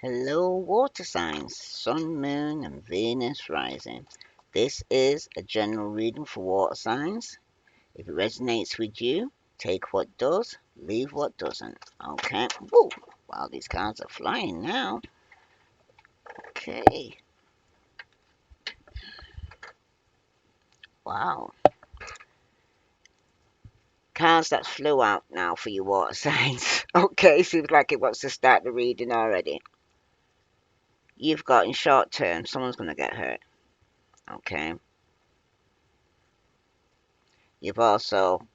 Hello, water signs, Sun, Moon, and Venus rising. This is a general reading for water signs. If it resonates with you, take what does, leave what doesn't. Okay. Woo! Wow, these cards are flying now. Okay. Wow. Cards that flew out now for you water signs. Okay, seems like it wants to start the reading already. You've got in short term, someone's going to get hurt. Okay. You've also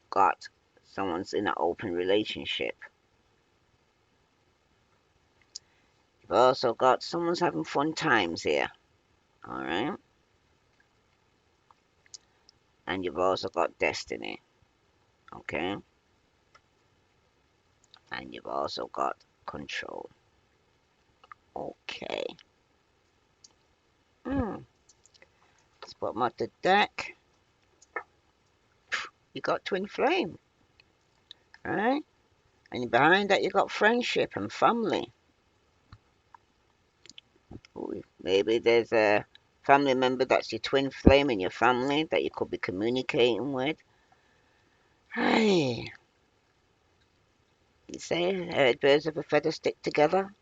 got someone's in an open relationship. You've also got someone's having fun times here. Alright? And you've also got destiny. Okay? And you've also got control. Okay. Let's put them at the deck. You got twin flame. Right? And behind that you got friendship and family. Ooh, maybe there's a family member that's your twin flame in your family that you could be communicating with. Hey, you say birds of a feather stick together?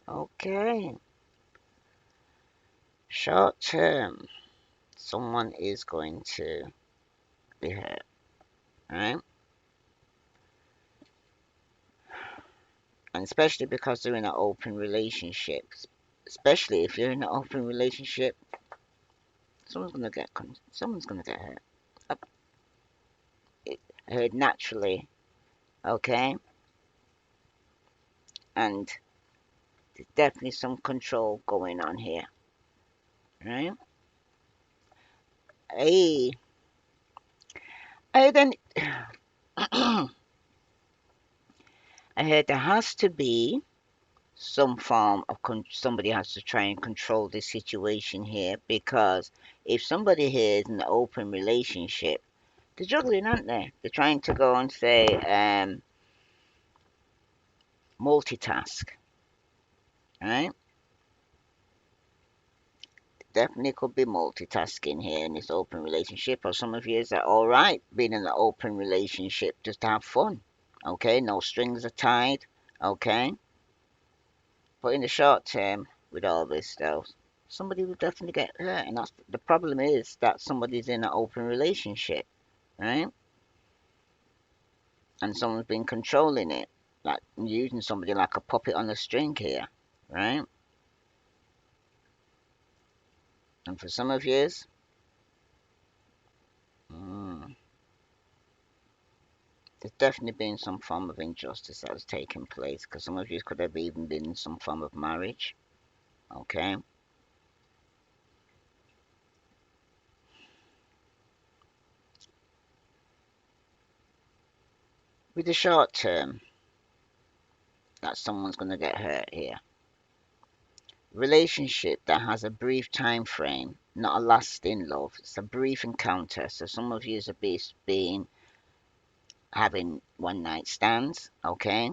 Okay. Short term, someone is going to be hurt, right? And especially because they're in an open relationship. Especially if you're in an open relationship, someone's gonna get hurt. Hurt naturally, okay? And there's definitely some control going on here, right? Hey, I then I heard there has to be some form of somebody has to try and control the situation here because if somebody here is in an open relationship, they're juggling, aren't they? They're trying to go and say multitask, right? Definitely could be multitasking here in this open relationship, or some of you is that all right being in an open relationship just to have fun, okay? No strings are tied, okay? But in the short term, with all this stuff, somebody will definitely get hurt, and that's the problem is that somebody's in an open relationship, right? And someone's been controlling it, like using somebody like a puppet on a string here, right? And for some of yous, mm, there's definitely been some form of injustice that has taken place, because some of you could have even been in some form of marriage, okay? With the short term, that someone's going to get hurt here. Relationship that has a brief time frame, not a lasting love. It's a brief encounter. So some of you have been having one night stands, okay?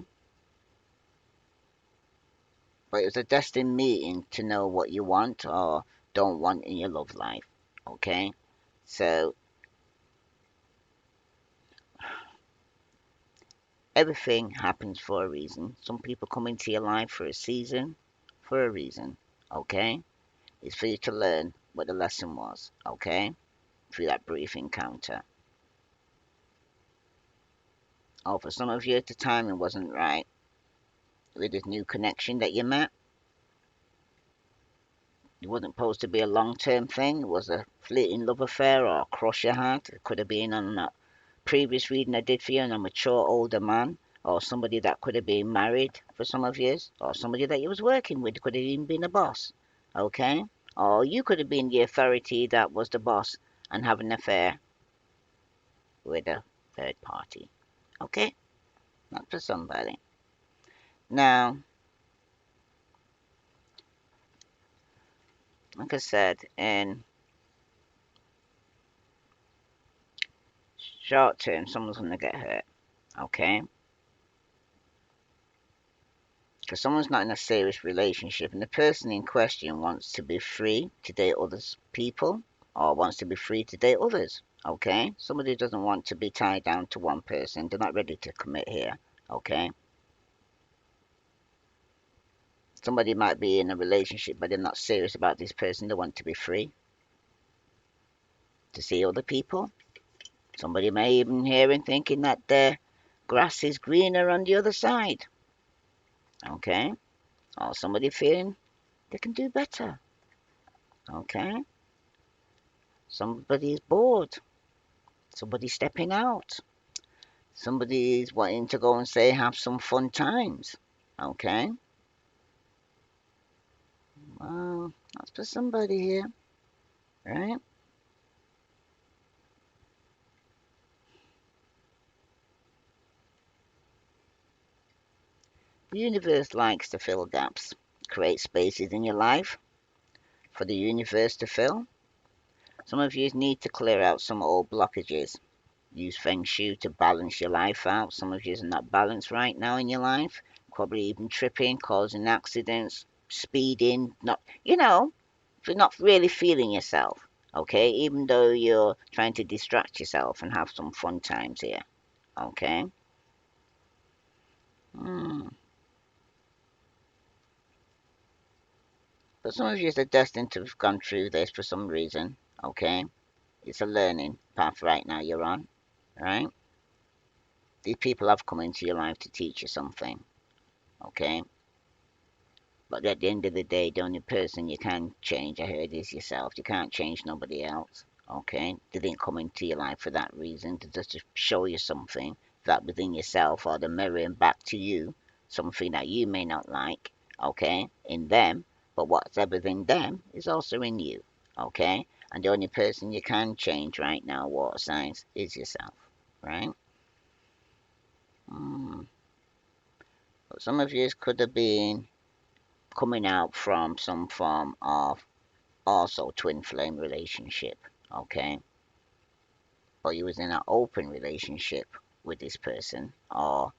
But it was a destined meeting to know what you want or don't want in your love life, okay? So everything happens for a reason. Some people come into your life for a season, for a reason, okay? It's for you to learn what the lesson was, okay? Through that brief encounter. Oh, for some of you, the timing wasn't right with this new connection that you met. It wasn't supposed to be a long term thing. It was a fleeting love affair or a crush you had. It could have been on a previous reading I did for you on a mature older man or somebody that could have been married for some of years or somebody that you was working with. It could have even been a boss. Okay? Or you could have been the authority that was the boss and having an affair with a third party. Okay? Not for somebody. Now, like I said, in short term, someone's gonna get hurt. Okay? Because someone's not in a serious relationship and the person in question wants to be free to date other people or wants to be free to date others. Okay? Somebody doesn't want to be tied down to one person. They're not ready to commit here. Okay? Somebody might be in a relationship but they're not serious about this person. They want to be free to see other people. Somebody may even hear and thinking that their grass is greener on the other side. Okay? Or somebody feeling they can do better. Okay? Somebody's bored. Somebody's stepping out. Somebody's wanting to go and say have some fun times. Okay? Well, that's for somebody here, right? The universe likes to fill gaps, create spaces in your life for the universe to fill. Some of you need to clear out some old blockages. Use Feng Shui to balance your life out. Some of you are not balanced right now in your life. Probably even tripping, causing accidents, speeding, not, if you're not really feeling yourself, okay? Even though you're trying to distract yourself and have some fun times here, okay? Hmm. But some of you are destined to have gone through this for some reason, okay? It's a learning path right now you're on, right? These people have come into your life to teach you something, okay? But at the end of the day, the only person you can change, I heard, is yourself. You can't change nobody else. Okay? They didn't come into your life for that reason, to just to show you something that within yourself or they're mirroring back to you something that you may not like, okay, in them, but whatever in them is also in you. Okay? And the only person you can change right now, water signs, is yourself. Right? Mm. But some of you could have been coming out from some form of also twin flame relationship, okay? But you was in an open relationship with this person, or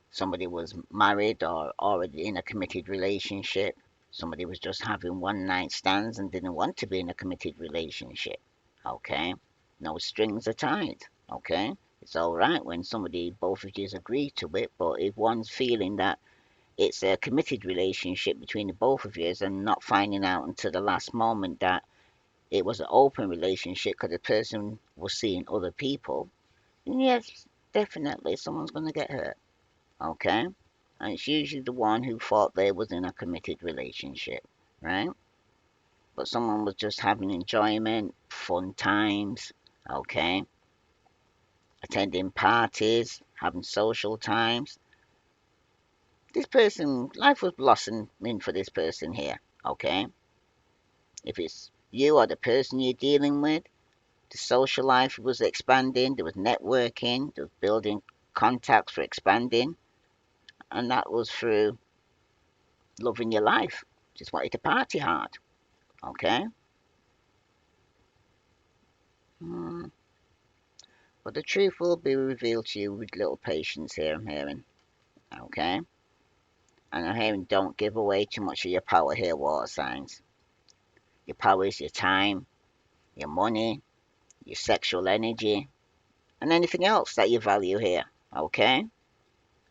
somebody was married or already in a committed relationship. Somebody was just having one night stands and didn't want to be in a committed relationship, okay? No strings are tied, okay? It's all right when somebody, both of you agree to it, but if one's feeling that it's a committed relationship between the both of you and not finding out until the last moment that it was an open relationship because the person was seeing other people, then yes, definitely someone's going to get hurt. Okay? And it's usually the one who thought they was in a committed relationship, right? But someone was just having enjoyment, fun times, okay? Attending parties, having social times. This person, life was blossoming for this person here, okay? If it's you or the person you're dealing with, the social life was expanding, there was networking, there was building contacts for expanding, and that was through loving your life. Just wanted to party hard, okay? Mm. But the truth will be revealed to you with little patience here, I'm hearing, okay? And I'm hearing don't give away too much of your power here, water signs. Your power is your time, your money, your sexual energy, and anything else that you value here, okay?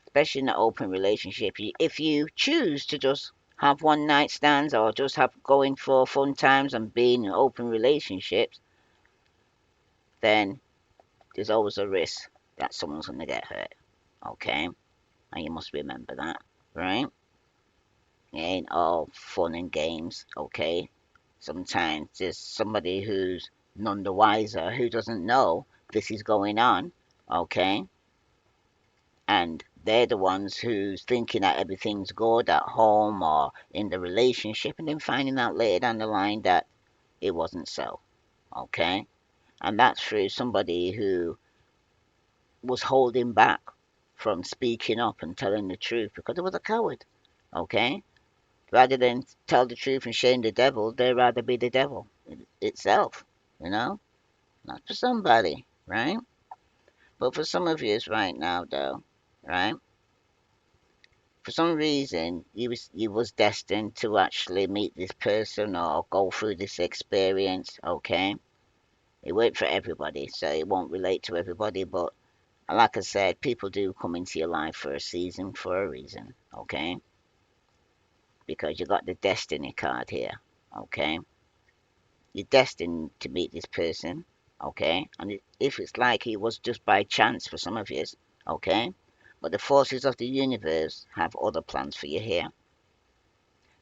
Especially in an open relationship. If you choose to just have one night stands or just have going for fun times and being in open relationships, then there's always a risk that someone's going to get hurt. Okay? And you must remember that, right? It ain't all fun and games, okay? Sometimes there's somebody who's none the wiser, who doesn't know this is going on, okay? And they're the ones who's thinking that everything's good at home or in the relationship and then finding out later down the line that it wasn't so, okay? And that's through somebody who was holding back from speaking up and telling the truth because it was a coward, okay? Rather than tell the truth and shame the devil, they'd rather be the devil itself, you know? Not for somebody, right? But for some of you right now, though, right? For some reason, you was destined to actually meet this person or go through this experience, okay? It worked for everybody, so it won't relate to everybody, but like I said, people do come into your life for a season for a reason, okay? Because you got the destiny card here, okay? You're destined to meet this person, okay? And if it's like it was just by chance for some of you, okay? But the forces of the universe have other plans for you here.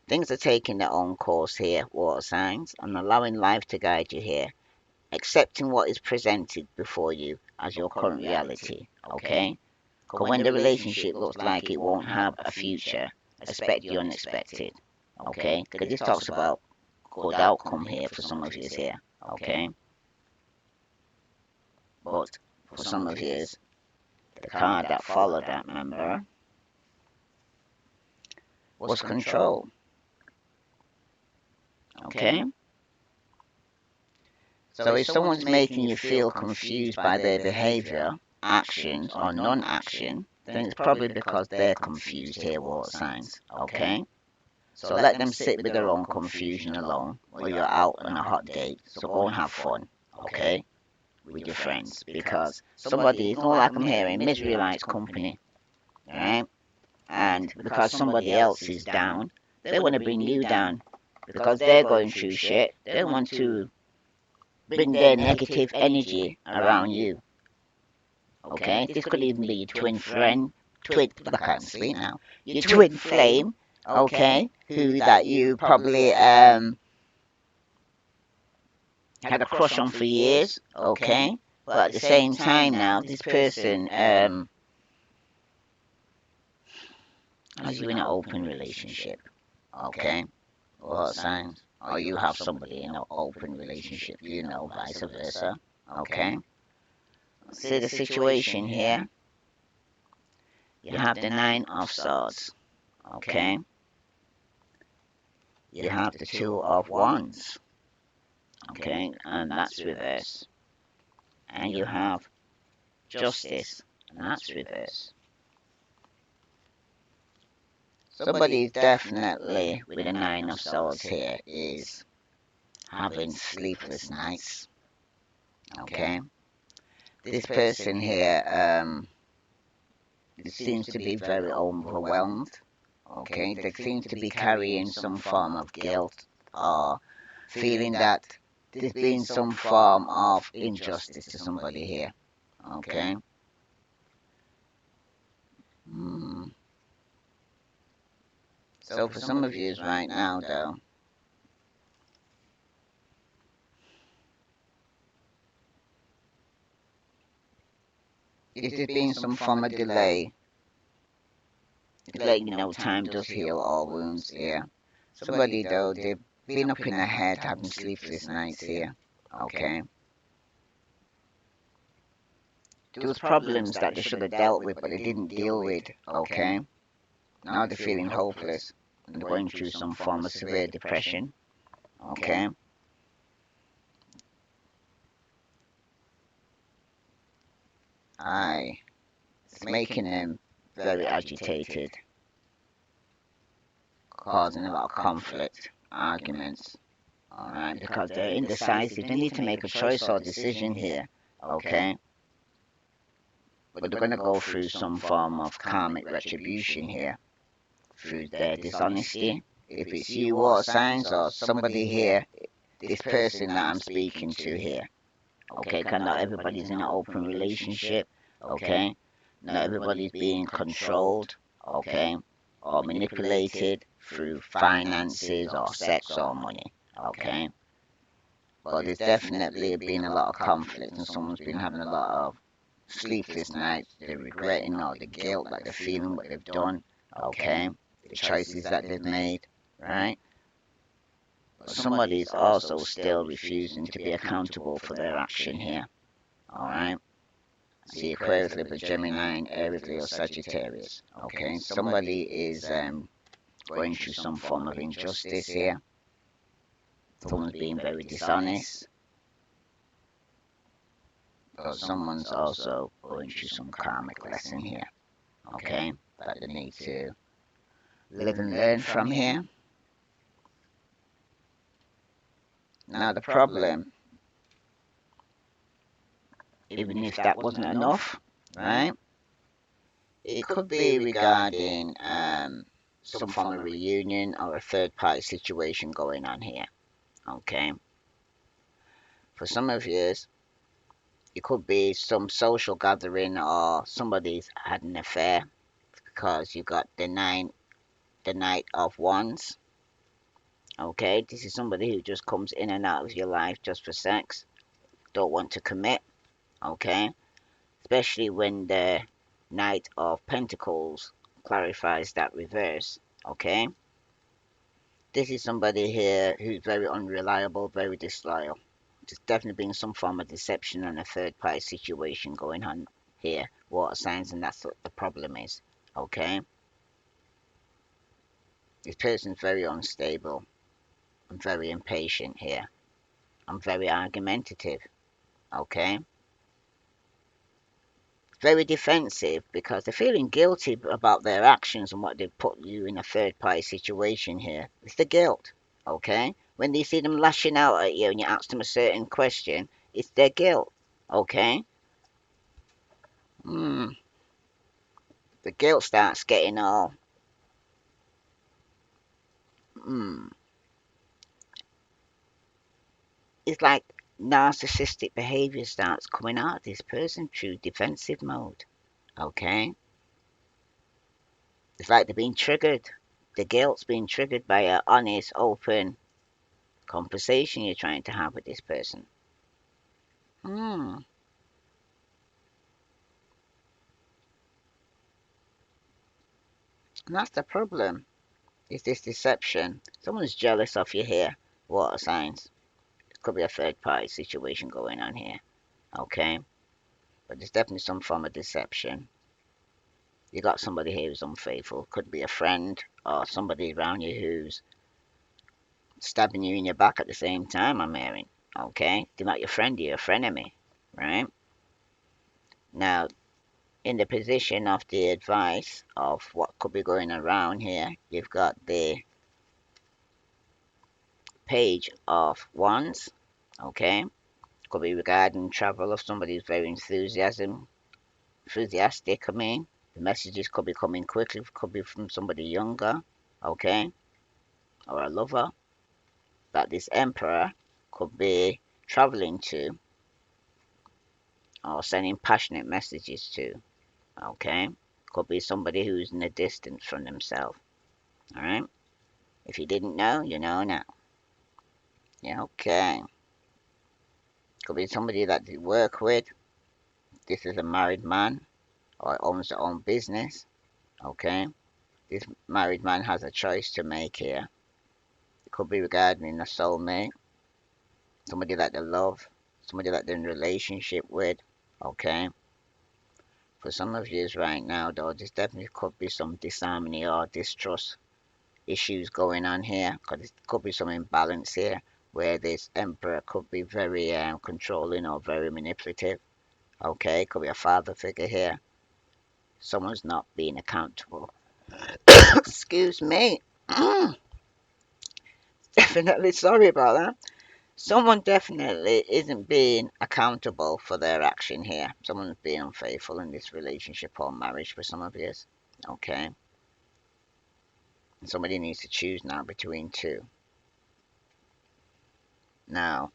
Things are taking their own course here, water signs, and allowing life to guide you here, accepting what is presented before you as your current reality, okay? Because when the relationship looks like it won't have a future, expect the unexpected, okay? Because this talks about good outcome here for some of you here, okay? But for some of you, the card that followed that member was control, okay? So if someone's making you feel confused by their behavior, actions, or non-action, then it's probably because they're confused here, water signs, okay? So let them sit with their own confusion alone, or you're out on a hot date, so go and have fun, okay? With your friends, because somebody, it's not like I'm hearing, misery likes company, right? And because somebody else is down, they want to bring you down, because they're going through shit, they want to bring their negative energy around you. Okay? This could even be your twin friend, I can't speak now. Your twin flame, okay? Who that you probably had a crush on for years, okay? But at the same time now, this person has you in an open relationship, okay? What signs? Or you have somebody in an open relationship, vice versa, okay? See the situation here. You have the Nine of Swords, okay? You have the Two of Wands, okay? And that's reverse. And you have Justice, and that's reverse. Somebody definitely with the Nine of Swords here is having sleepless nights, okay? This person here seems to be very overwhelmed, okay? They seem to be carrying some form of guilt or feeling that there's been some form of injustice to somebody here, okay? So for some of you right now, though, if there's been some form of delay, letting you know time does heal all wounds here. Somebody, though, they've been up in their head having sleepless nights here, okay? There was problems that they should have dealt with, but they didn't deal with, okay? Now they're feeling hopeless, and they're going through some form of severe depression, okay? It's making them very agitated, causing a lot of conflict, arguments, alright? Because they're indecisive, they need to make a choice or decision here, okay? But they're going to go through some form of karmic retribution here through their dishonesty. If it's you, water signs, or somebody here, this person that I'm speaking to here, okay? Because not everybody's in an open relationship, okay? Not everybody's being controlled, okay? Or manipulated through finances or sex or money, okay? But there's definitely been a lot of conflict and someone's been having a lot of sleepless nights, they're regretting all the guilt that they're feeling what they've done, okay? The choices that they've made, right? But somebody's also still refusing to be accountable for their action here, alright? See Aquarius, Libra, Gemini, Aries, Leo, Sagittarius, okay? Somebody is going through some form of injustice here. Someone's being very dishonest. But someone's also going through some karmic lesson here, okay? That they need to live and learn from here. Now the problem, even if that wasn't enough, right? It could be regarding some form of reunion or a third party situation going on here. Okay. For some of you, it could be some social gathering or somebody's had an affair because you got the Knight of Wands. Okay, this is somebody who just comes in and out of your life just for sex, don't want to commit. Okay, especially when the Knight of Pentacles clarifies that reverse. Okay, this is somebody here who's very unreliable, very disloyal. There's definitely been some form of deception and a third party situation going on here, water signs, and that's what the problem is. Okay, this person's very unstable. I'm very impatient here. I'm very argumentative. Okay, very defensive because they're feeling guilty about their actions and what they've put you in a third party situation here. It's the guilt. Okay, when you see them lashing out at you and you ask them a certain question, it's their guilt. Okay, the guilt starts getting all mm, it's like narcissistic behavior starts coming out of this person through defensive mode. Okay, it's like they're being triggered. The guilt's being triggered by an honest, open conversation you're trying to have with this person. Hmm. And that's the problem. Is this deception? Someone's jealous of you here. Water signs. It could be a third party situation going on here. Okay? But there's definitely some form of deception. You got somebody here who's unfaithful. Could be a friend or somebody around you who's stabbing you in your back at the same time, I'm hearing. Okay? They're not your friend, you're a frenemy. Right? Now, in the position of the advice of what could be going around here, you've got the Page of Wands. Okay? Could be regarding travel of somebody who's very enthusiastic, I mean. The messages could be coming quickly, could be from somebody younger, okay? Or a lover that this emperor could be traveling to or sending passionate messages to, okay? Could be somebody who's in a distance from themselves, alright? If you didn't know, you know now. Yeah, okay. Could be somebody that you work with. This is a married man or owns their own business, okay? This married man has a choice to make here. It could be regarding a soulmate, somebody that they love, somebody that they're in a relationship with, okay? For some of you right now, though, there definitely could be some disharmony or distrust issues going on here, because there could be some imbalance here, where this emperor could be very controlling or very manipulative, okay? Could be a father figure here. Someone's not being accountable. Excuse me. Definitely sorry about that. Someone definitely isn't being accountable for their action here. Someone's being unfaithful in this relationship or marriage for some of you. Okay? And somebody needs to choose now between two. Now,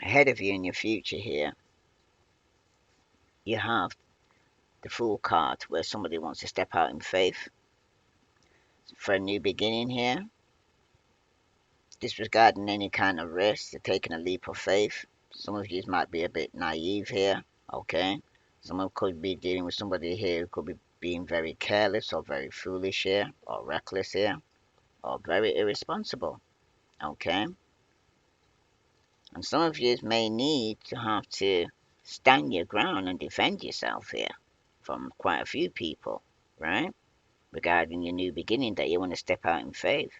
ahead of you in your future here, you have the Fool card where somebody wants to step out in faith for a new beginning here. Disregarding any kind of risk, they're taking a leap of faith. Some of you might be a bit naive here. Okay? Someone could be dealing with somebody here who could be being very careless or very foolish here or reckless here or very irresponsible. Okay? And some of you may need to have to stand your ground and defend yourself here from quite a few people, right? Regarding your new beginning that you want to step out in faith.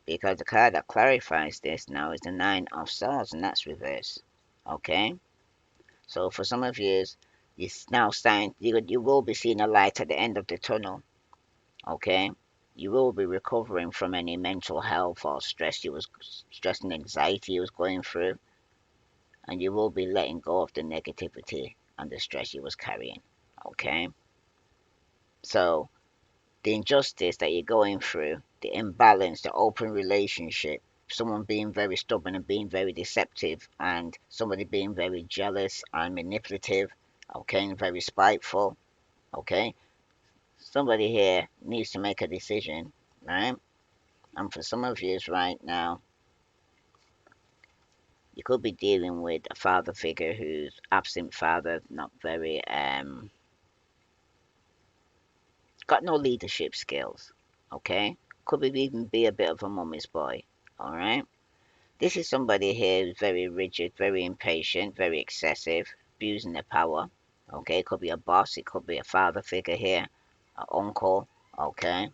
Because the card that clarifies this now is the Nine of Swords and that's reverse. Okay? So for some of you, It's now starting, you will be seeing a light at the end of the tunnel, okay? You will be recovering from any mental health or stress and anxiety you was going through, and you will be letting go of the negativity and the stress you was carrying, okay? So the injustice that you're going through, the imbalance, the open relationship, someone being very stubborn and being very deceptive, and somebody being very jealous and manipulative, okay, and very spiteful, okay. Somebody here needs to make a decision, right? And for some of you right now, you could be dealing with a father figure who's absent father, not very got no leadership skills, okay? Could even be a bit of a mummy's boy, all right? This is somebody here who's very rigid, very impatient, very excessive, abusing their power, okay? It could be a boss, it could be a father figure here, an uncle, okay?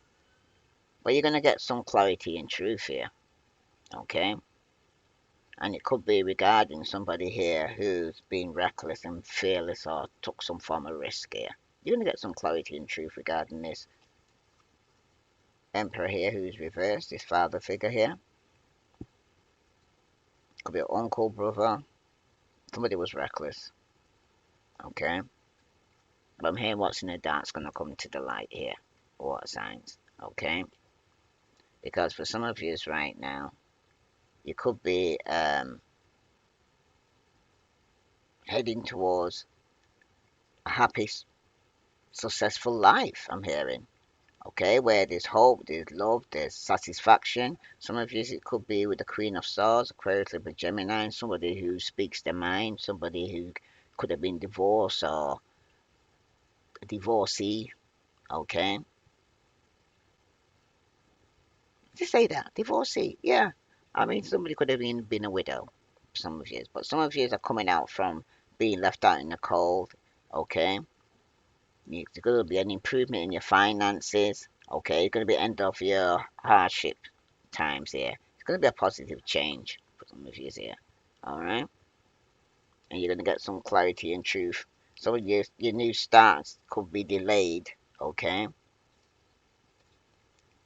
But you're going to get some clarity and truth here, okay? And it could be regarding somebody here who's been reckless and fearless or took some form of risk here. You're going to get some clarity and truth regarding this emperor here who's reversed, this father figure here. Could be an uncle, brother. Somebody was reckless, okay? But I'm hearing what's in the dark's going to come to the light here. Water signs, okay? Because for some of you right now, you could be heading towards a happy, successful life, I'm hearing. Okay, where there's hope, there's love, there's satisfaction. Some of you, it could be with the Queen of Swords, Aquarius, Libra, Gemini, somebody who speaks their mind, somebody who could have been divorced or a divorcee. Okay, just say that, divorcee. Yeah, I mean, somebody could have been a widow. Some of you, but some of you are coming out from being left out in the cold. Okay, there's going to be an improvement in your finances. Okay, it's going to be end of your hardship times here. It's going to be a positive change for some of you here. All right, and you're going to get some clarity and truth. Some of your new starts could be delayed. Okay,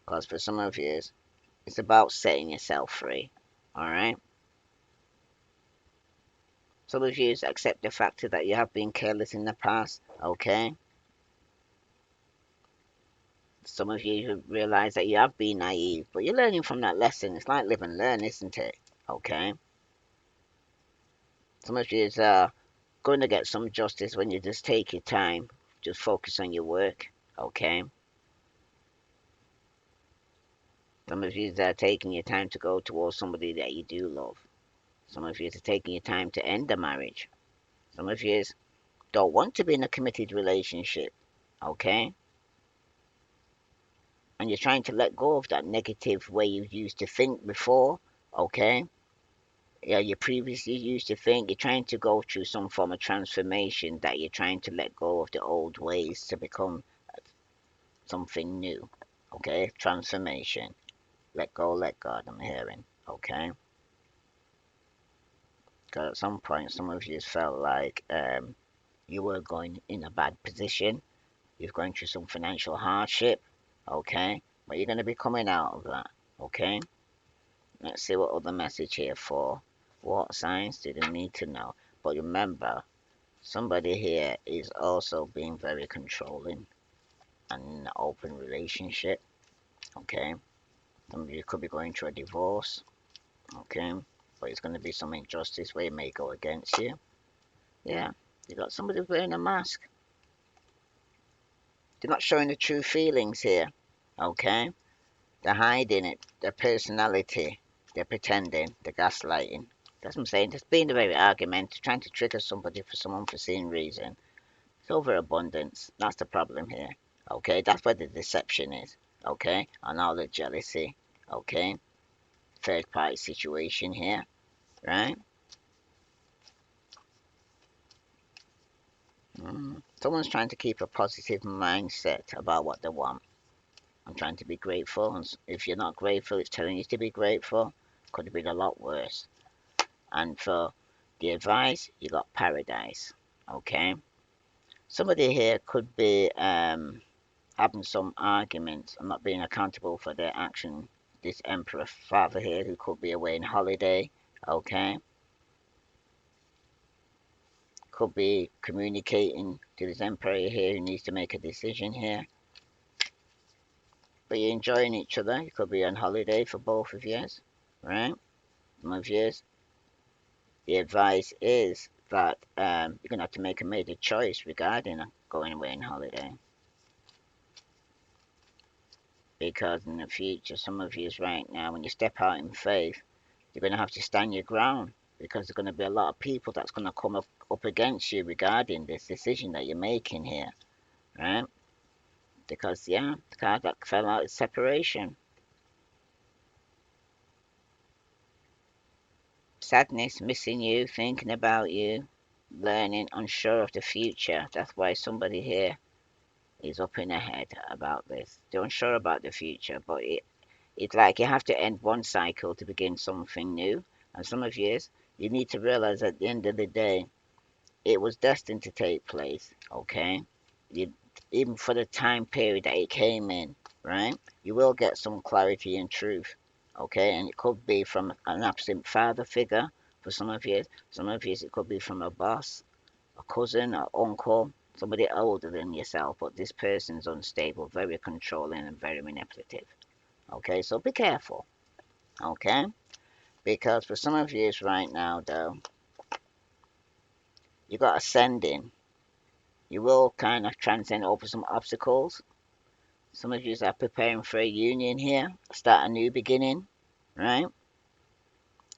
because for some of you, it's about setting yourself free. All right. Some of you accept the fact that you have been careless in the past. Okay. Some of you realize that you have been naive, but you're learning from that lesson. It's like live and learn, isn't it? Okay. Some of you are going to get some justice when you just take your time, just focus on your work. Okay. Some of you are taking your time to go towards somebody that you do love. Some of you are taking your time to end the marriage. Some of you don't want to be in a committed relationship. Okay. And you're trying to let go of that negative way you used to think before. Okay. Yeah, you previously used to think. You're trying to go through some form of transformation, that you're trying to let go of the old ways to become something new. Okay, transformation. Let go, let God. I'm hearing. Okay, because at some point, some of you felt like you were going in a bad position. You're going through some financial hardship. Okay, but you're going to be coming out of that. Okay, let's see what other message here for. What signs do they need to know? But remember, somebody here is also being very controlling and in an open relationship. Okay, some of you could be going through a divorce. Okay, but it's going to be some injustice where it may go against you. Yeah, you got somebody wearing a mask. They're not showing the true feelings here. Okay, they're hiding it, their personality. They're pretending. They're gaslighting. That's what I'm saying. Just being very argumentative, trying to trigger somebody for some unforeseen reason. It's overabundance. That's the problem here. Okay, that's where the deception is. Okay, and all the jealousy. Okay, third party situation here, right? Someone's trying to keep a positive mindset about what they want. I'm trying to be grateful, and if you're not grateful, it's telling you to be grateful. Could have been a lot worse. And for the advice, you got paradise. Okay, Somebody here could be having some arguments and not being accountable for their action. This Emperor father here who could be away on holiday, okay, could be communicating to this Emperor here who needs to make a decision here. But you're enjoying each other. You could be on holiday for both of you, right? Some of you, the advice is that you're gonna have to make a major choice regarding going away on holiday. Because in the future, some of you right now, when you step out in faith, you're going to have to stand your ground because there's going to be a lot of people that's going to come up against you regarding this decision that you're making here, right? Because, yeah, the card that fell out is separation. Sadness, missing you, thinking about you, learning, unsure of the future. That's why somebody here is up in their head about this. They're unsure about the future, but it's like you have to end one cycle to begin something new. And some of you need to realize at the end of the day, it was destined to take place, okay? You, even for the time period that it came in, right? You will get some clarity and truth, okay? And it could be from an absent father figure for some of you. Some of you, it could be from a boss, a cousin, or uncle, somebody older than yourself. But this person's unstable, very controlling, and very manipulative, okay? So be careful, okay? Because for some of you right now, though, you got ascending. You will kind of transcend over some obstacles. Some of you are preparing for a union here, start a new beginning, right?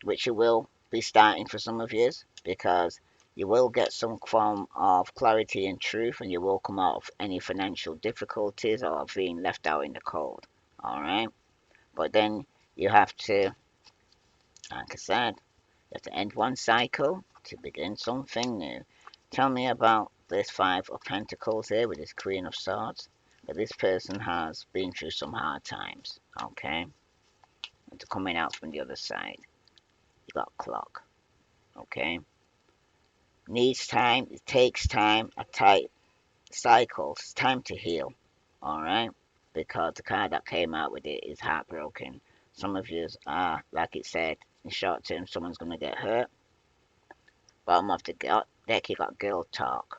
Which you will be starting for some of you because you will get some form of clarity and truth and you will come out of any financial difficulties or being left out in the cold, all right? But then you have to, like I said, you have to end one cycle to begin something new. Tell me about this Five of Pentacles here with this Queen of Swords. But this person has been through some hard times, okay? And to coming out from the other side, you got clock, okay? Needs time, it takes time, a tight cycle. It's time to heal, all right? Because the card that came out with it is heartbroken. Some of you are, like it said, in short term, someone's going to get hurt. Bottom of the deck, you got girl talk.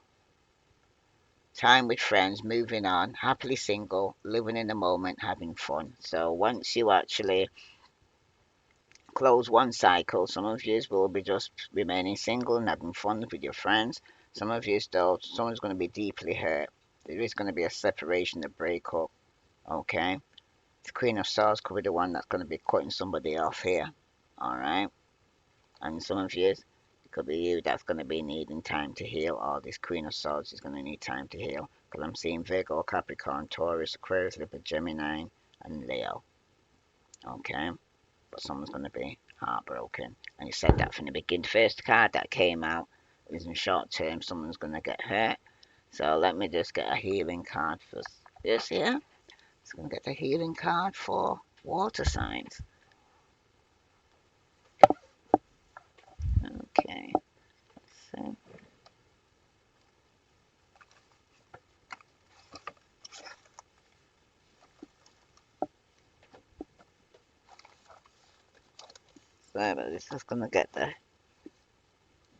Time with friends, moving on, happily single, living in the moment, having fun. So once you actually close one cycle, some of you will be just remaining single and having fun with your friends. Some of you, though, someone's going to be deeply hurt. There is going to be a separation, a breakup. Okay? The Queen of Swords could be the one that's going to be cutting somebody off here. Alright? And some of you, it could be you that's going to be needing time to heal, or this Queen of Swords is going to need time to heal. Because I'm seeing Virgo, Capricorn, Taurus, Aquarius, Libra, Gemini, and Leo. Okay? But someone's going to be heartbroken. And you said that from the beginning. First card that came out is in short term, someone's going to get hurt. So let me just get a healing card for this here. It's going to get the healing card for water signs. Okay, so this is going to get the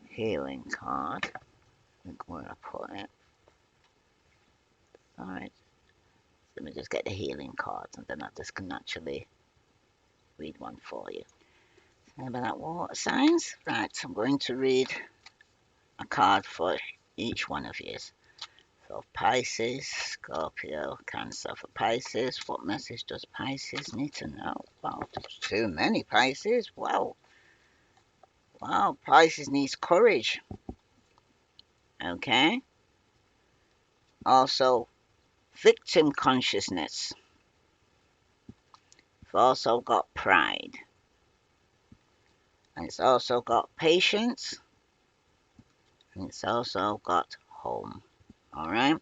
healing card. I think where I put it. Alright, let me just get the healing cards and then I just can actually read one for you. Remember that water signs? Right, I'm going to read a card for each one of you. So Pisces, Scorpio, Cancer for Pisces. What message does Pisces need to know? Wow, there's too many Pisces. Wow. Wow, Pisces needs courage. Okay. Also, victim consciousness. We've also got pride. And it's also got patience. And it's also got home. Alright?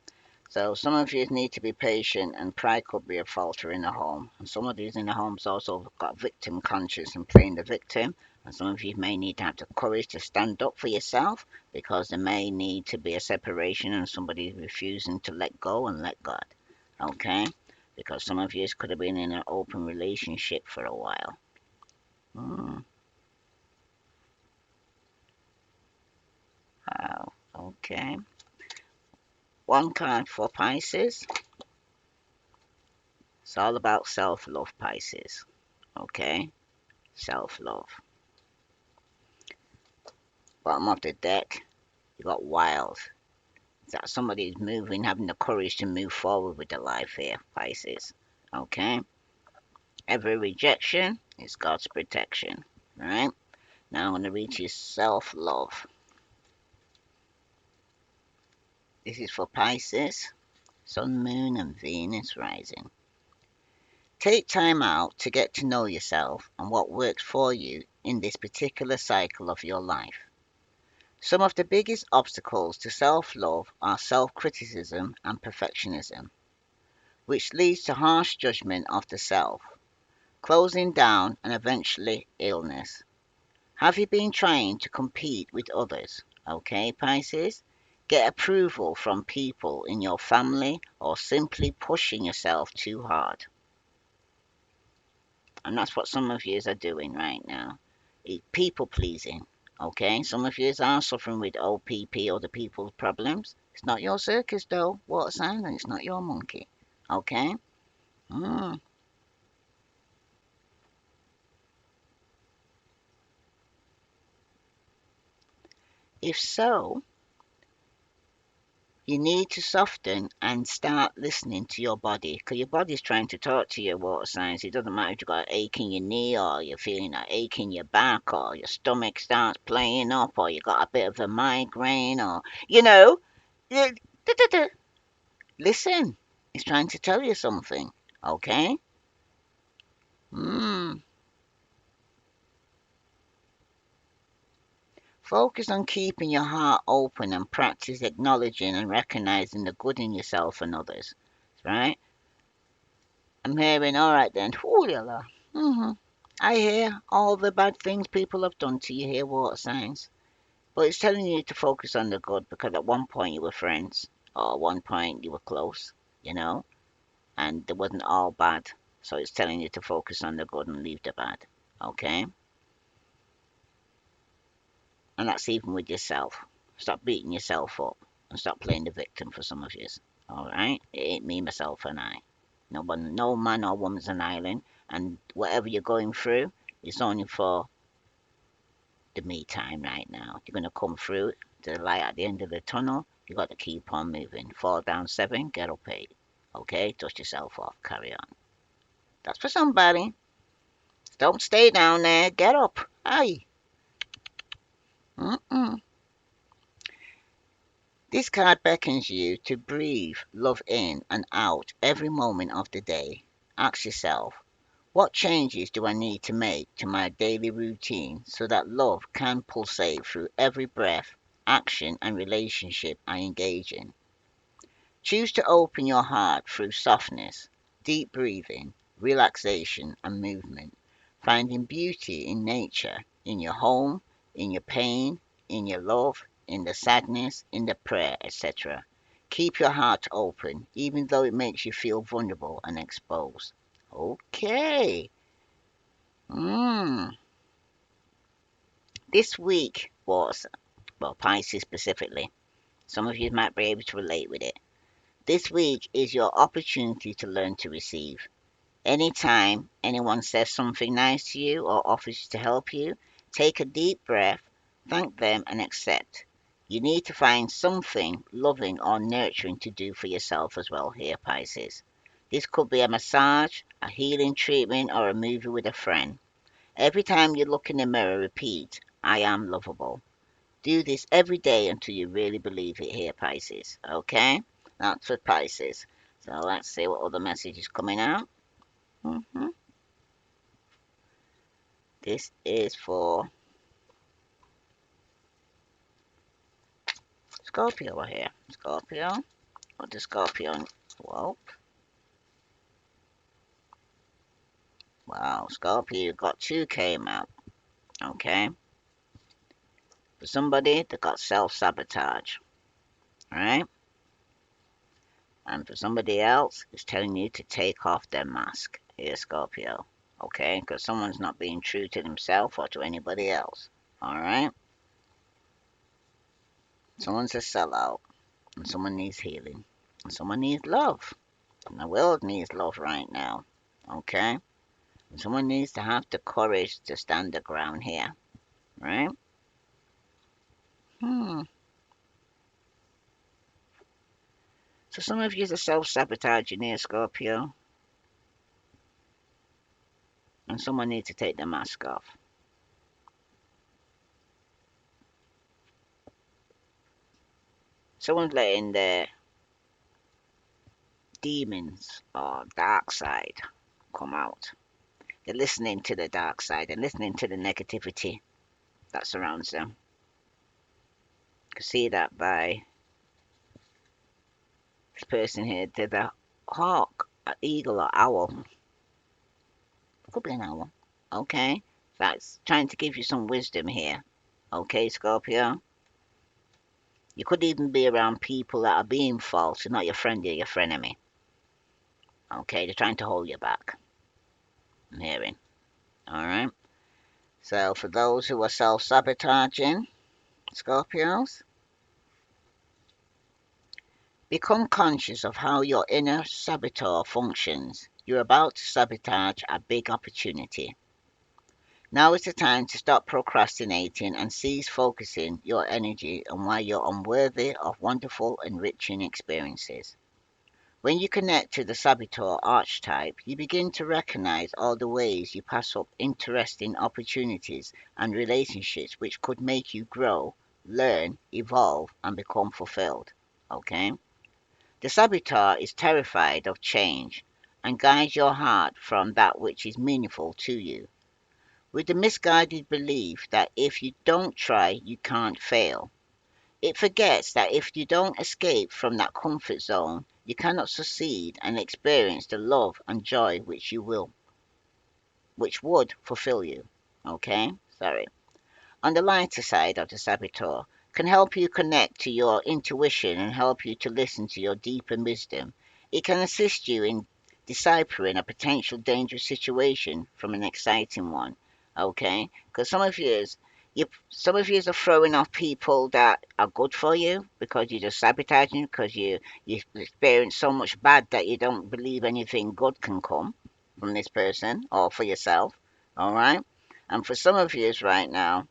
So some of you need to be patient and pride could be a falter in the home. And some of these in the homes also got victim conscious and playing the victim. And some of you may need to have the courage to stand up for yourself because there may need to be a separation and somebody refusing to let go and let God. Okay? Because some of you could have been in an open relationship for a while. Mm, wow. Okay. One card for Pisces. It's all about self love, Pisces. Okay? Self love. Bottom of the deck, you got wild. That somebody's moving, having the courage to move forward with their life here, Pisces. Okay? Every rejection is God's protection. Right? Now I'm going to read you self love. This is for Pisces, Sun, Moon, and Venus rising. Take time out to get to know yourself and what works for you in this particular cycle of your life. Some of the biggest obstacles to self love are self criticism and perfectionism, which leads to harsh judgment of the self, closing down, and eventually illness. Have you been trying to compete with others? Okay, Pisces? Get approval from people in your family or simply pushing yourself too hard. And that's what some of you are doing right now. People pleasing. Okay, some of you are suffering with OPP, other people's problems. It's not your circus though, water sign, and it's not your monkey. Okay? Mm. If so, you need to soften and start listening to your body because your body's trying to talk to you, water signs. It doesn't matter if you've got an ache in your knee or you're feeling an ache in your back or your stomach starts playing up or you got a bit of a migraine or, you know, listen. It's trying to tell you something. Okay? Mm. Focus on keeping your heart open and practice acknowledging and recognizing the good in yourself and others. Right? I'm hearing, all right then. Ooh, mm-hmm. I hear all the bad things people have done to you here, water signs. But it's telling you to focus on the good because at one point you were friends, or at one point you were close, you know, and it wasn't all bad. So it's telling you to focus on the good and leave the bad. Okay? And that's even with yourself. Stop beating yourself up and stop playing the victim for some of you. All right? It ain't me, myself, and I. No one, no man or woman's an island, and whatever you're going through, it's only for the me time right now. You're gonna come through the light at the end of the tunnel. You got to keep on moving. Fall down 7, get up 8. Okay? Dust yourself off. Carry on. That's for somebody. Don't stay down there. Get up. Aye. Mm-mm. This card beckons you to breathe love in and out every moment of the day. Ask yourself, what changes do I need to make to my daily routine so that love can pulsate through every breath, action, and relationship I engage in? Choose to open your heart through softness, deep breathing, relaxation, and movement, finding beauty in nature, in your home, in your pain, in your love, in the sadness, in the prayer, etc. Keep your heart open, even though it makes you feel vulnerable and exposed. Okay. Mm. This week was, well, Pisces specifically. Some of you might be able to relate with it. This week is your opportunity to learn to receive. Anytime anyone says something nice to you or offers to help you, take a deep breath, thank them, and accept. You need to find something loving or nurturing to do for yourself as well here, Pisces. This could be a massage, a healing treatment, or a movie with a friend. Every time you look in the mirror, repeat, I am lovable. Do this every day until you really believe it here, Pisces. Okay? That's for Pisces. So let's see what other message is coming out. hmm This is for Scorpio here. Scorpio. What does Scorpio? Whoa. Wow. Scorpio got two came out. Okay? For somebody that got self-sabotage, right? And for somebody else, it's telling you to take off their mask. Here, Scorpio. Okay? Because someone's not being true to themselves or to anybody else. Alright? Someone's a sellout. And someone needs healing. And someone needs love. And the world needs love right now. Okay? And someone needs to have the courage to stand the ground here. Right? Hmm. So some of you are self-sabotaging here, Scorpio. And someone needs to take the mask off. Someone's letting their demons or dark side come out. They're listening to the dark side and listening to the negativity that surrounds them. You can see that by this person here. They're the hawk, an eagle, or owl. Could be an owl. Okay? That's trying to give you some wisdom here. Okay, Scorpio? You could even be around people that are being false. They're not your friend, they're your frenemy. Okay? They're trying to hold you back. I'm hearing. Alright? So, for those who are self sabotaging, Scorpios, become conscious of how your inner saboteur functions. You're about to sabotage a big opportunity. Now is the time to stop procrastinating and cease focusing your energy on why you're unworthy of wonderful, enriching experiences. When you connect to the saboteur archetype, you begin to recognize all the ways you pass up interesting opportunities and relationships which could make you grow, learn, evolve, and become fulfilled. Okay? The saboteur is terrified of change and guides your heart from that which is meaningful to you, with the misguided belief that if you don't try, you can't fail. It forgets that if you don't escape from that comfort zone, you cannot succeed and experience the love and joy which would fulfill you. Okay? Sorry. On the lighter side of the saboteur can help you connect to your intuition and help you to listen to your deeper wisdom. It can assist you in deciphering a potential dangerous situation from an exciting one. Okay? Because some of you are throwing off people that are good for you because you're just sabotaging because you experience so much bad that you don't believe anything good can come from this person or for yourself. All right? And for some of you right now,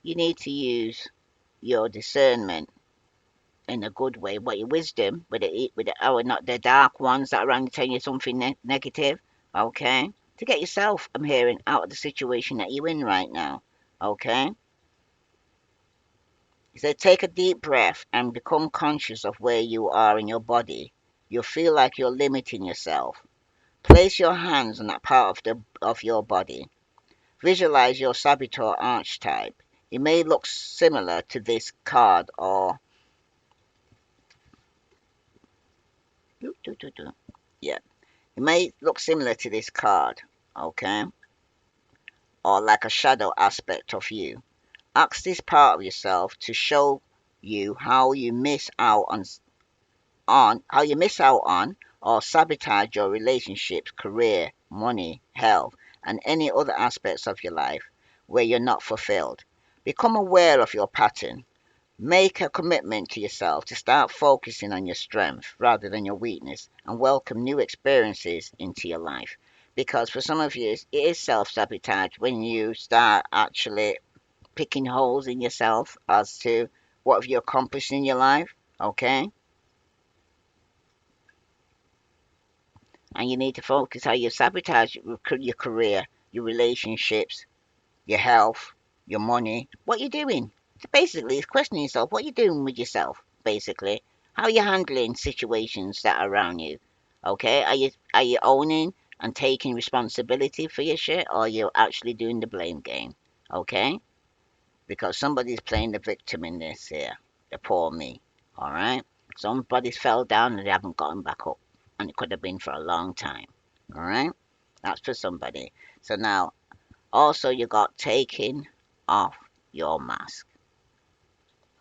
you need to use your discernment in a good way, but your wisdom not the dark ones that are around telling you something negative, okay? To get yourself, I'm hearing, out of the situation that you're in right now, okay? So take a deep breath and become conscious of where you are in your body. You'll feel like you're limiting yourself. Place your hands on that part of your body. Visualize your saboteur archetype. It may look similar to this card or yeah, it may look similar to this card, okay, or like a shadow aspect of you. Ask this part of yourself to show you how you miss out on or sabotage your relationships, career, money, health, and any other aspects of your life where you're not fulfilled. Become aware of your pattern. Make a commitment to yourself to start focusing on your strength rather than your weakness and welcome new experiences into your life. Because for some of you, it is self sabotage when you start actually picking holes in yourself as to what have you accomplished in your life, okay? And you need to focus how you sabotage your career, your relationships, your health, your money, what you're doing. So basically, it's questioning yourself, what you're doing with yourself, basically. How you're handling situations that are around you. Okay? Are you owning and taking responsibility for your shit or are you actually doing the blame game? Okay? Because somebody's playing the victim in this here. The poor me. Alright? Somebody's fell down and they haven't gotten back up. And it could have been for a long time. Alright? That's for somebody. So now Also, you got taking off your mask.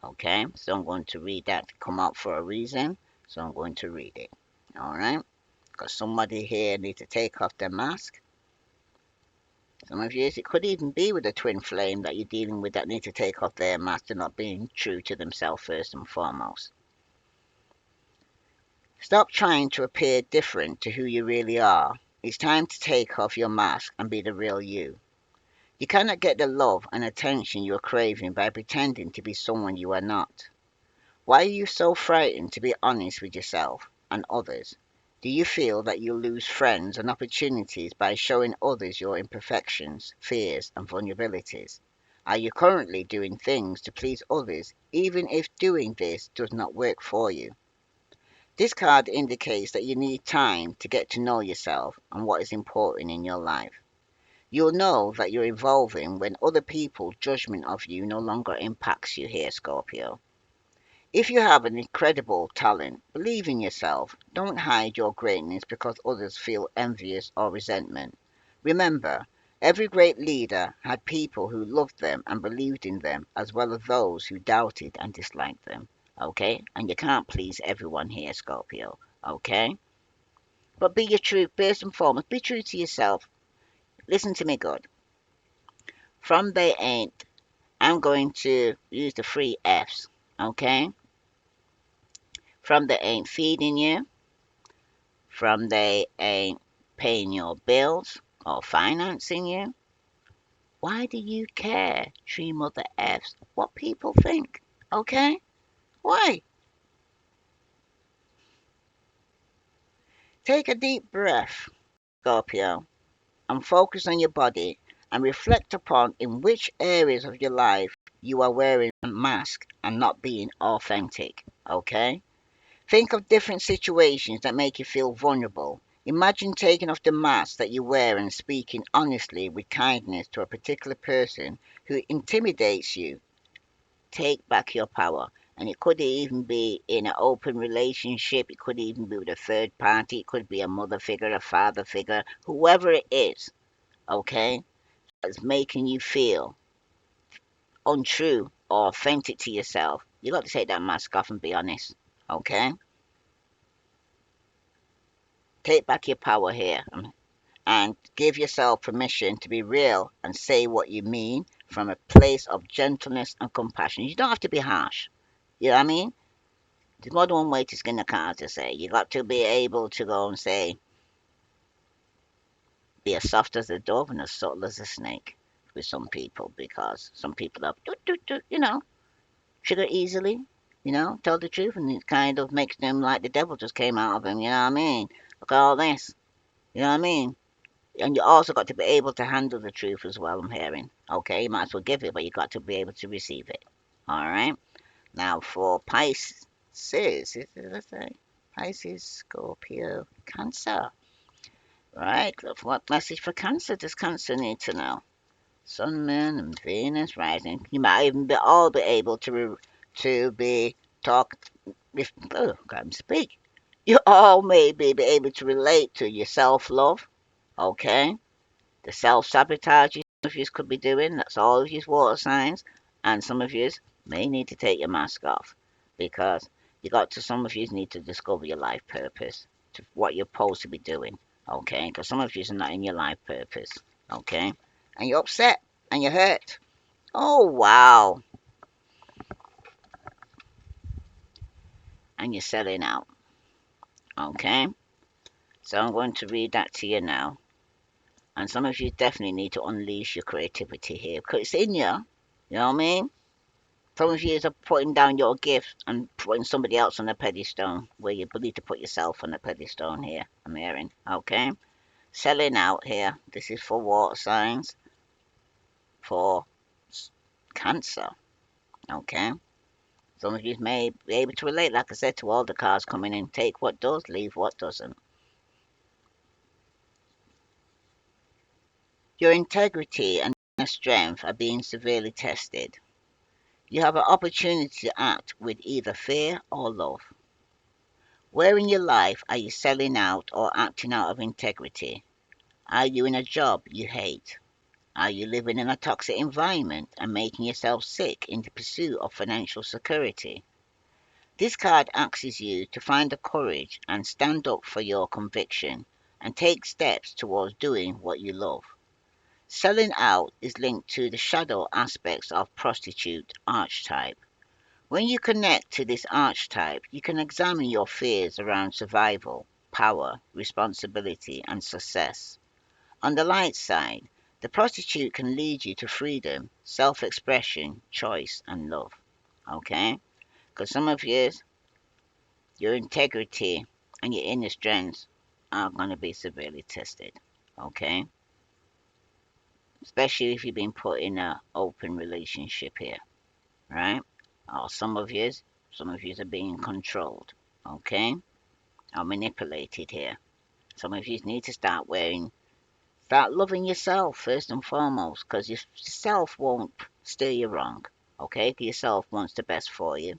Okay, so I'm going to read that. Come out for a reason, so I'm going to read it. All right, because somebody here needs to take off their mask. Some of you, it could even be with a twin flame that you're dealing with that need to take off their mask and not being true to themselves first and foremost. Stop trying to appear different to who you really are. It's time to take off your mask and be the real you. You cannot get the love and attention you are craving by pretending to be someone you are not. Why are you so frightened to be honest with yourself and others? Do you feel that you'll lose friends and opportunities by showing others your imperfections, fears, and vulnerabilities? Are you currently doing things to please others, even if doing this does not work for you? This card indicates that you need time to get to know yourself and what is important in your life. You'll know that you're evolving when other people's judgment of you no longer impacts you here, Scorpio. If you have an incredible talent, believe in yourself. Don't hide your greatness because others feel envious or resentment. Remember, every great leader had people who loved them and believed in them, as well as those who doubted and disliked them. Okay? And you can't please everyone here, Scorpio. Okay? But be your truth, first and foremost. Be true to yourself. Listen to me good. From they ain't, I'm going to use the three F's. Okay? From they ain't feeding you, from they ain't paying your bills or financing you. Why do you care, Tree Mother F's, what people think? Okay? Why? Take a deep breath, Scorpio, and focus on your body and reflect upon in which areas of your life you are wearing a mask and not being authentic. Okay? Think of different situations that make you feel vulnerable. Imagine taking off the mask that you wear and speaking honestly with kindness to a particular person who intimidates you. Take back your power. And it could even be in an open relationship, it could even be with a third party, it could be a mother figure, a father figure, whoever it is, okay, that's making you feel untrue or authentic to yourself. You got to take that mask off and be honest, okay? Take back your power here and give yourself permission to be real and say what you mean from a place of gentleness and compassion. You don't have to be harsh. You know what I mean? There's more than one way to skin a cat, to say. You got to be able to go and say, be as soft as a dove and as subtle as a snake with some people because some people are, trigger easily, tell the truth, and it kind of makes them like the devil just came out of them, you know what I mean? Look at all this, you know what I mean? And you also got to be able to handle the truth as well, I'm hearing. Okay, you might as well give it, but you got to be able to receive it. All right. Now for Pisces, let's say Pisces, Scorpio, Cancer. Right. What message for Cancer does Cancer need to know? Sun, Moon, and Venus rising. You might even be all be able to be talk with. Oh, can't speak. You all may be able to relate to your self love. Okay. The self-sabotage some of you could be doing, that's all of you water signs, and some of you may need to take your mask off because some of you need to discover your life purpose, to what you're supposed to be doing, okay? Because some of you are not in your life purpose, okay? And you're upset and you're hurt. Oh, wow. And you're selling out, okay? So I'm going to read that to you now. And some of you definitely need to unleash your creativity here because it's in you. You know what I mean? Some of you are putting down your gift and putting somebody else on a pedestal where you need to put yourself on a pedestal here. I'm hearing. Okay? Selling out here. This is for water signs, for Cancer. Okay? Some of you may be able to relate, like I said, to all the cards coming in. Take what does, leave what doesn't. Your integrity and strength are being severely tested. You have an opportunity to act with either fear or love. Where in your life are you selling out or acting out of integrity? Are you in a job you hate? Are you living in a toxic environment and making yourself sick in the pursuit of financial security? This card asks you to find the courage and stand up for your conviction and take steps towards doing what you love. Selling out is linked to the shadow aspects of prostitute archetype. When you connect to this archetype, you can examine your fears around survival, power, responsibility, and success. On the light side, the prostitute can lead you to freedom, self expression, choice, and love. Okay? Because some of you, your integrity and your inner strengths are going to be severely tested. Okay? Especially if you've been put in an open relationship here. Right? Or some of you are being controlled. Okay? Or manipulated here. Some of you need to start loving yourself first and foremost, because yourself won't steer you wrong. Okay? Yourself wants the best for you,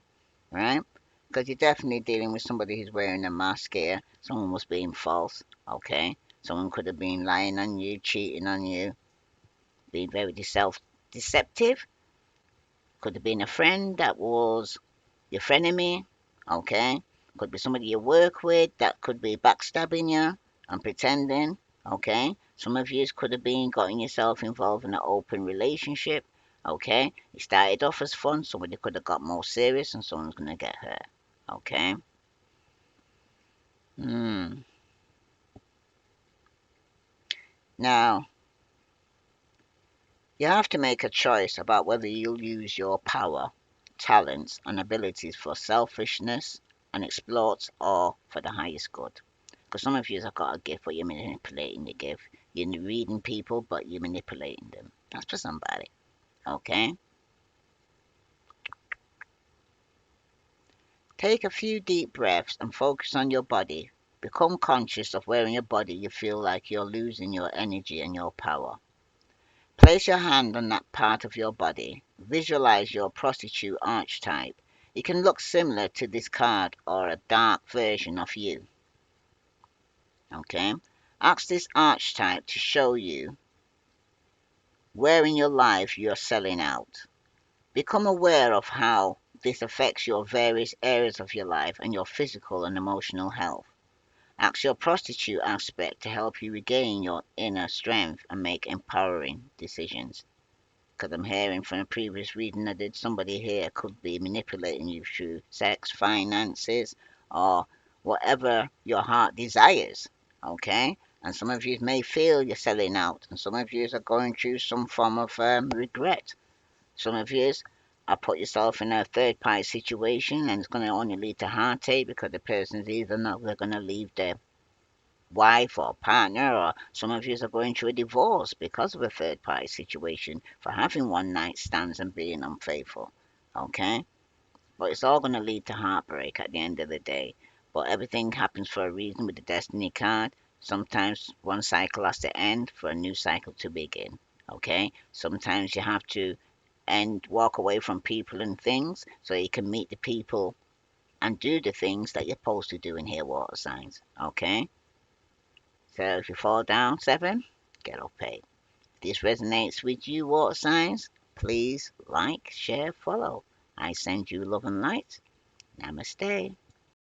right? Because you're definitely dealing with somebody who's wearing a mask here. Someone was being false, okay? Someone could have been lying on you, cheating on you, being very deceptive. Could have been a friend that was your frenemy, okay? Could be somebody you work with that could be backstabbing you and pretending, okay? Some of you could have been getting yourself involved in an open relationship, okay? It started off as fun, somebody could have got more serious and someone's gonna get hurt, okay? Hmm. Now, you have to make a choice about whether you'll use your power, talents, and abilities for selfishness and exploits or for the highest good. Because some of you have got a gift, but you're manipulating the gift. You're reading people, but you're manipulating them. That's for somebody. Okay? Take a few deep breaths and focus on your body. Become conscious of where in your body you feel like you're losing your energy and your power. Place your hand on that part of your body. Visualize your prostitute archetype. It can look similar to this card or a dark version of you. Okay? Ask this archetype to show you where in your life you're selling out. Become aware of how this affects your various areas of your life and your physical and emotional health. Ask your prostitute aspect to help you regain your inner strength and make empowering decisions. Because I'm hearing from a previous reading I did, somebody here could be manipulating you through sex, finances, or whatever your heart desires. Okay? And some of you may feel you're selling out, and some of you are going through some form of regret. Some of you are put yourself in a third party situation, and it's going to only lead to heartache because the person's either not they're going to leave their wife or partner, or some of you are going through a divorce because of a third party situation for having one night stands and being unfaithful. Okay? But it's all going to lead to heartbreak at the end of the day. But everything happens for a reason with the Destiny card. Sometimes one cycle has to end for a new cycle to begin. Okay? Sometimes you have to walk away from people and things so you can meet the people and do the things that you're supposed to do in here, water signs. Okay? So if you fall down 7, get up 8. If this resonates with you, water signs, please like, share, follow. I send you love and light. Namaste.